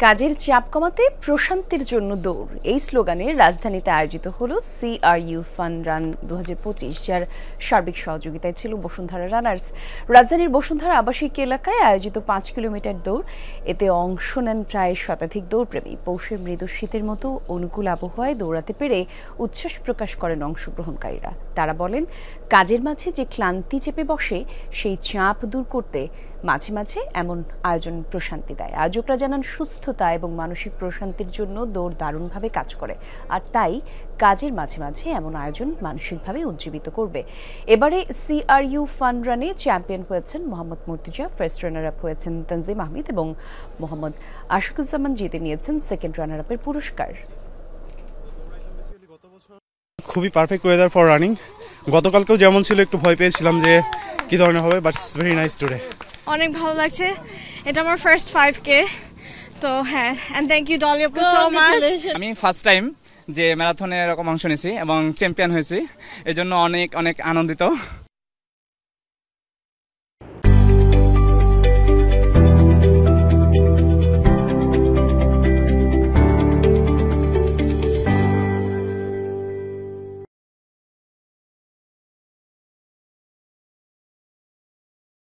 কাজের চাপ কমাতে প্রশান্তির জন্য দৌড় এই স্লোগানে রাজধানীতে আয়োজিত হলো CRU ফান রান 2025, যার সার্বিক সহযোগিতায় ছিল বসুন্ধরা রানার্স। রাজধানীর বসুন্ধরা আবাসিক এলাকায় আয়োজিত 5 কিলোমিটার দৌড়, এতে অংশ নেন প্রায় শতাধিক দৌড়প্রেমী। পৌষের মৃদু শীতের মতো অনুকূল আবহাওয়ায় দৌড়াতে পেরে উচ্ছ্বাস প্রকাশ করেন অংশগ্রহণকারীরা। তারা বলেন, কাজের মাঝে যে ক্লান্তি চেপে বসে সেই চাপ দূর করতে মাঝে মাঝে এমন আয়োজন প্রশান্তি দেয়। আয়োজকরা জানান, সুস্থতা এবং মানসিক প্রশান্তির জন্য দৌড় দারুণভাবে কাজ করে, আর তাই কাজের মাঝে মাঝে এমন আয়োজন মানসিকভাবে উজ্জীবিত করবে। এবারে CRU ফান রানে চ্যাম্পিয়ন হয়েছেন Mohammad Mortuza, first runner up হয়েছেন তানজিম আহমেদ এবং মোহাম্মদ আশিকুজ্জামান জিতে নিয়েছেন সেকেন্ড রানার আপের পুরস্কার। খুবই পারফেক্ট ওয়েদার ফর রানিং। গতকালকেও যেমন ছিল, একটু ভয় পেয়েছিলাম যে কি ধরনের হবে, but it's very nice today. অনেক ভালো লাগছে, এটা আমার ফার্স্ট 5K, তো হ্যাঁ, এন্ড থ্যাংক ইউ ডলি আপু সো মাচ। আমি ফার্স্ট টাইম যে ম্যারাথনে এরকম অংশ নিয়েছি এবং চ্যাম্পিয়ন হয়েছি, এজন্য অনেক অনেক আনন্দিত।